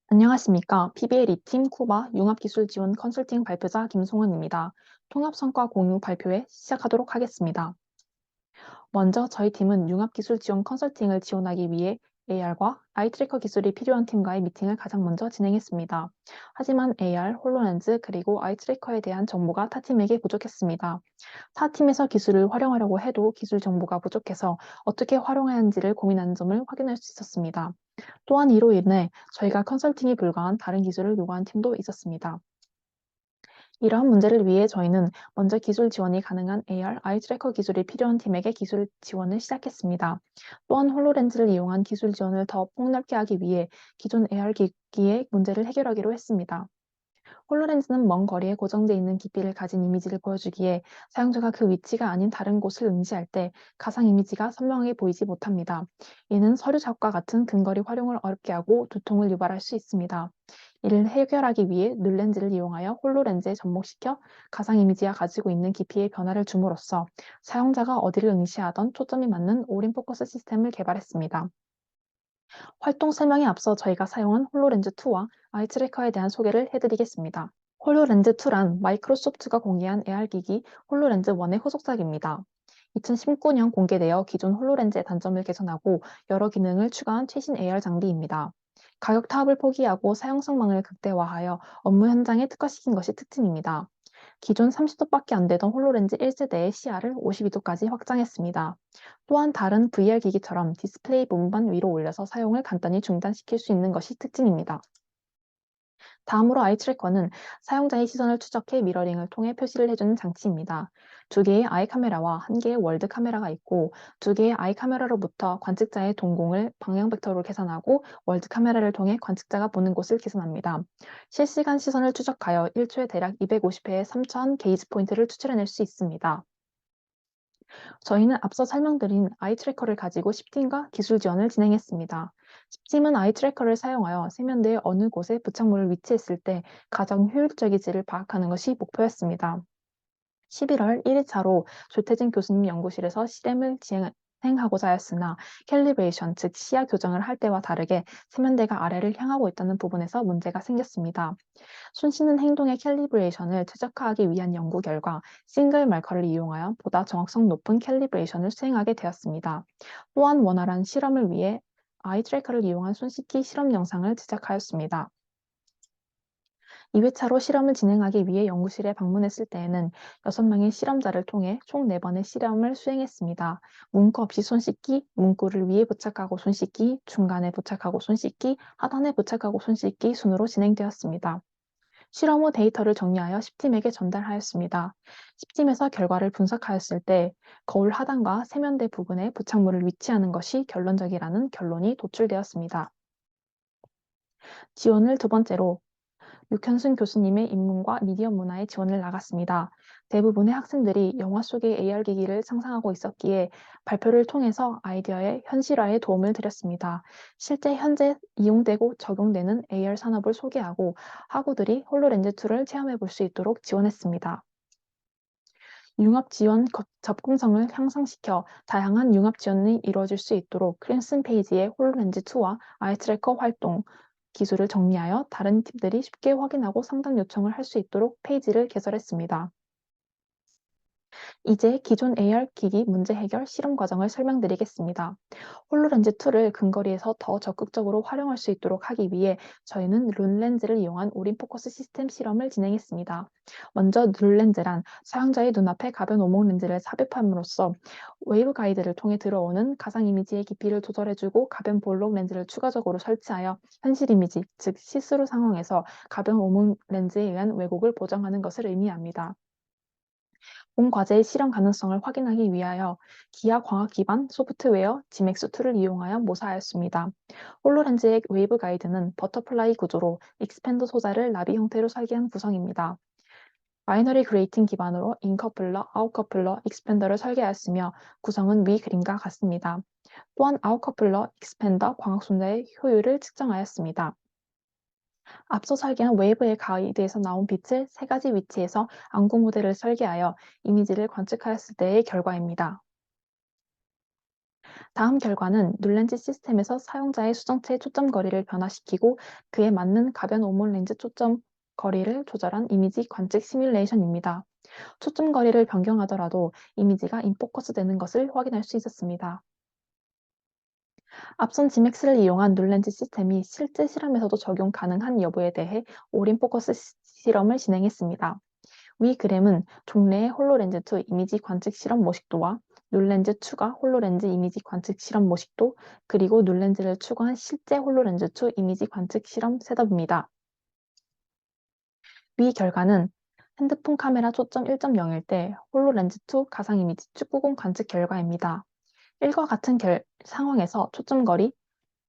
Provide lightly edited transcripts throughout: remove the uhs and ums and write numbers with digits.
안녕하십니까. PBL 2팀 쿠바 융합기술 지원 컨설팅 발표자 김송은입니다. 통합성과 공유 발표회 시작하도록 하겠습니다. 먼저 저희 팀은 융합기술 지원 컨설팅을 지원하기 위해 AR과 아이트래커 기술이 필요한 팀과의 미팅을 가장 먼저 진행했습니다. 하지만 AR, 홀로렌즈, 그리고 아이트래커에 대한 정보가 타 팀에게 부족했습니다. 타 팀에서 기술을 활용하려고 해도 기술 정보가 부족해서 어떻게 활용해야 하는지를 고민하는 점을 확인할 수 있었습니다. 또한 이로 인해 저희가 컨설팅이 불가한 다른 기술을 요구한 팀도 있었습니다. 이러한 문제를 위해 저희는 먼저 기술 지원이 가능한 AR, 아이 트래커 기술이 필요한 팀에게 기술 지원을 시작했습니다. 또한 홀로렌즈를 이용한 기술 지원을 더 폭넓게 하기 위해 기존 AR 기기의 문제를 해결하기로 했습니다. 홀로렌즈는 먼 거리에 고정돼 있는 깊이를 가진 이미지를 보여주기에 사용자가 그 위치가 아닌 다른 곳을 응시할 때 가상 이미지가 선명하게 보이지 못합니다. 이는 서류 작업과 같은 근거리 활용을 어렵게 하고 두통을 유발할 수 있습니다. 이를 해결하기 위해 룰렌즈를 이용하여 홀로렌즈에 접목시켜 가상 이미지가 가지고 있는 깊이의 변화를 줌으로써 사용자가 어디를 응시하던 초점이 맞는 오린 포커스 시스템을 개발했습니다. 활동 설명에 앞서 저희가 사용한 홀로렌즈2와 아이트래커에 대한 소개를 해드리겠습니다. 홀로렌즈2란 마이크로소프트가 공개한 AR기기 홀로렌즈1의 후속작입니다. 2019년 공개되어 기존 홀로렌즈의 단점을 개선하고 여러 기능을 추가한 최신 AR 장비입니다. 가격 타협을 포기하고 사용성망을 극대화하여 업무 현장에 특화시킨 것이 특징입니다. 기존 30도밖에 안 되던 홀로렌즈 1세대의 시야를 52도까지 확장했습니다. 또한 다른 VR 기기처럼 디스플레이 부분만 위로 올려서 사용을 간단히 중단시킬 수 있는 것이 특징입니다. 다음으로 아이 트래커는 사용자의 시선을 추적해 미러링을 통해 표시를 해주는 장치입니다. 두 개의 아이 카메라와 한 개의 월드 카메라가 있고 두 개의 아이 카메라로부터 관측자의 동공을 방향 벡터로 계산하고 월드 카메라를 통해 관측자가 보는 곳을 계산합니다. 실시간 시선을 추적하여 1초에 대략 250회의 3000 게이지 포인트를 추출해낼 수 있습니다. 저희는 앞서 설명드린 아이 트래커를 가지고 10팀과 기술 지원을 진행했습니다. 10팀은 아이 트래커를 사용하여 세면대의 어느 곳에 부착물을 위치했을 때 가장 효율적인지를 파악하는 것이 목표였습니다. 11월 1일차로 조태진 교수님 연구실에서 실험을 진행하고자 하였으나 캘리브레이션, 즉 시야 교정을 할 때와 다르게 세면대가 아래를 향하고 있다는 부분에서 문제가 생겼습니다. 손 씻는 행동의 캘리브레이션을 최적화하기 위한 연구 결과 싱글 말커를 이용하여 보다 정확성 높은 캘리브레이션을 수행하게 되었습니다. 또한 원활한 실험을 위해 아이 트래커를 이용한 손 씻기 실험 영상을 제작하였습니다. 2회차로 실험을 진행하기 위해 연구실에 방문했을 때에는 6명의 실험자를 통해 총 4번의 실험을 수행했습니다. 문구 없이 손 씻기, 문구를 위에 부착하고 손 씻기, 중간에 부착하고 손 씻기, 하단에 부착하고 손 씻기 순으로 진행되었습니다. 실험 후 데이터를 정리하여 10팀에게 전달하였습니다. 10팀에서 결과를 분석하였을 때 거울 하단과 세면대 부분에 부착물을 위치하는 것이 결론적이라는 결론이 도출되었습니다. 지원을 두 번째로 육현순 교수님의 인문과 미디어 문화에 지원을 나갔습니다. 대부분의 학생들이 영화 속의 AR 기기를 상상하고 있었기에 발표를 통해서 아이디어의 현실화에 도움을 드렸습니다. 실제 현재 이용되고 적용되는 AR 산업을 소개하고 학우들이 홀로렌즈2를 체험해 볼 수 있도록 지원했습니다. 융합 지원 접근성을 향상시켜 다양한 융합 지원이 이루어질 수 있도록 크림슨 페이지에 홀로렌즈2와 아이트래커 활동, 기술을 정리하여 다른 팀들이 쉽게 확인하고 상담 요청을 할 수 있도록 페이지를 개설했습니다. 이제 기존 AR 기기 문제 해결 실험 과정을 설명드리겠습니다. 홀로렌즈2를 근거리에서 더 적극적으로 활용할 수 있도록 하기 위해 저희는 룰렌즈를 이용한 오린 포커스 시스템 실험을 진행했습니다. 먼저 룰렌즈란 사용자의 눈앞에 가변 오목 렌즈를 삽입함으로써 웨이브 가이드를 통해 들어오는 가상 이미지의 깊이를 조절해주고 가변 볼록 렌즈를 추가적으로 설치하여 현실 이미지, 즉 시스루 상황에서 가변 오목 렌즈에 의한 왜곡을 보정하는 것을 의미합니다. 본 과제의 실현 가능성을 확인하기 위하여 기하 광학 기반 소프트웨어 지맥스2를 이용하여 모사하였습니다. 홀로렌즈의 웨이브 가이드는 버터플라이 구조로 익스팬더 소자를 나비 형태로 설계한 구성입니다. 바이너리 그레이팅 기반으로 인커플러, 아웃커플러, 익스팬더를 설계하였으며 구성은 위 그림과 같습니다. 또한 아웃커플러, 익스팬더, 광학 손자의 효율을 측정하였습니다. 앞서 설계한 웨이브의 가이드에서 나온 빛을 세 가지 위치에서 안구 모델을 설계하여 이미지를 관측하였을 때의 결과입니다. 다음 결과는 눌렌즈 시스템에서 사용자의 수정체의 초점 거리를 변화시키고 그에 맞는 가변 오목 렌즈 초점 거리를 조절한 이미지 관측 시뮬레이션입니다. 초점 거리를 변경하더라도 이미지가 인포커스 되는 것을 확인할 수 있었습니다. 앞선 지맥스를 이용한 눌렌즈 시스템이 실제 실험에서도 적용 가능한 여부에 대해 올인 포커스 실험을 진행했습니다. 위 그램은 종래의 홀로렌즈2 이미지 관측 실험 모식도와 눌렌즈 추가 홀로렌즈 이미지 관측 실험 모식도, 그리고 눌렌즈를 추가한 실제 홀로렌즈2 이미지 관측 실험 셋업입니다. 위 결과는 핸드폰 카메라 초점 1.0일 때 홀로렌즈2 가상 이미지 축구공 관측 결과입니다. 1과 같은 상황에서 초점거리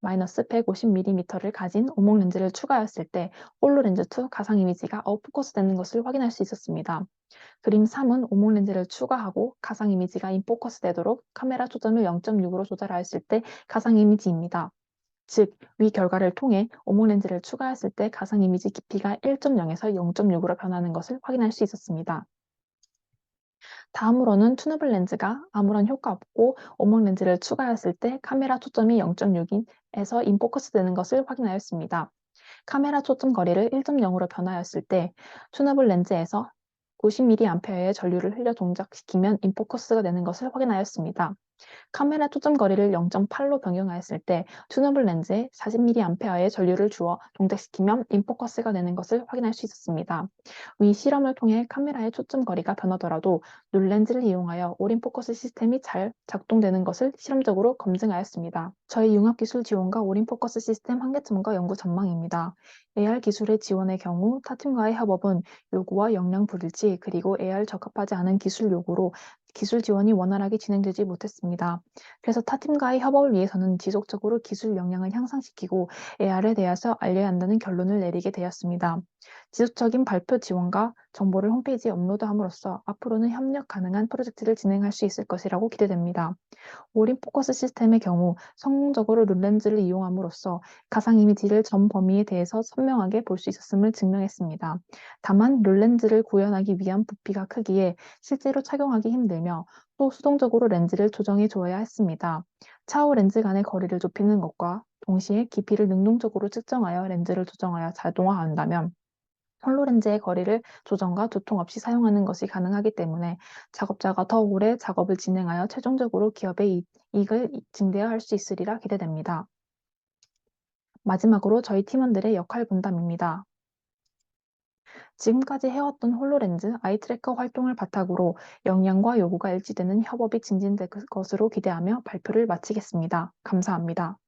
마이너스 150mm를 가진 오목 렌즈를 추가하였을 때 홀로렌즈2 가상 이미지가 아웃포커스 되는 것을 확인할 수 있었습니다. 그림 3은 오목 렌즈를 추가하고 가상 이미지가 인포커스 되도록 카메라 초점을 0.6으로 조절하였을 때 가상 이미지입니다. 즉, 위 결과를 통해 오목 렌즈를 추가했을 때 가상 이미지 깊이가 1.0에서 0.6으로 변하는 것을 확인할 수 있었습니다. 다음으로는 튜너블 렌즈가 아무런 효과 없고 오목 렌즈를 추가했을 때 카메라 초점이 0.6에서 인포커스 되는 것을 확인하였습니다. 카메라 초점 거리를 1.0으로 변화하였을 때 튜너블 렌즈에서 90mAh의 전류를 흘려 동작시키면 인포커스가 되는 것을 확인하였습니다. 카메라 초점 거리를 0.8로 변경하였을 때 튜너블 렌즈에 40mAh의 전류를 주어 동작시키면 인포커스가 되는 것을 확인할 수 있었습니다. 위 실험을 통해 카메라의 초점 거리가 변하더라도 눌렌즈를 이용하여 올인 포커스 시스템이 잘 작동되는 것을 실험적으로 검증하였습니다. 저희 융합기술 지원과 올인 포커스 시스템 한계점과 연구 전망입니다. AR 기술의 지원의 경우 타 팀과의 협업은 요구와 역량 불일치, 그리고 AR 적합하지 않은 기술 요구로 기술 지원이 원활하게 진행되지 못했습니다. 그래서 타 팀과의 협업을 위해서는 지속적으로 기술 역량을 향상시키고 AR에 대해서 알려야 한다는 결론을 내리게 되었습니다. 지속적인 발표 지원과 정보를 홈페이지에 업로드함으로써 앞으로는 협력 가능한 프로젝트를 진행할 수 있을 것이라고 기대됩니다. 올인 포커스 시스템의 경우 성공적으로 룰렌즈를 이용함으로써 가상 이미지를 전 범위에 대해서 선명하게 볼 수 있었음을 증명했습니다. 다만 룰렌즈를 구현하기 위한 부피가 크기에 실제로 착용하기 힘들며 또 수동적으로 렌즈를 조정해 줘야 했습니다. 차후 렌즈 간의 거리를 좁히는 것과 동시에 깊이를 능동적으로 측정하여 렌즈를 조정하여 자동화한다면 홀로렌즈의 거리를 조정과 두통 없이 사용하는 것이 가능하기 때문에 작업자가 더 오래 작업을 진행하여 최종적으로 기업의 이익을 증대할 수 있으리라 기대됩니다. 마지막으로 저희 팀원들의 역할 분담입니다. 지금까지 해왔던 홀로렌즈 아이 트래커 활동을 바탕으로 역량과 요구가 일치되는 협업이 증진될 것으로 기대하며 발표를 마치겠습니다. 감사합니다.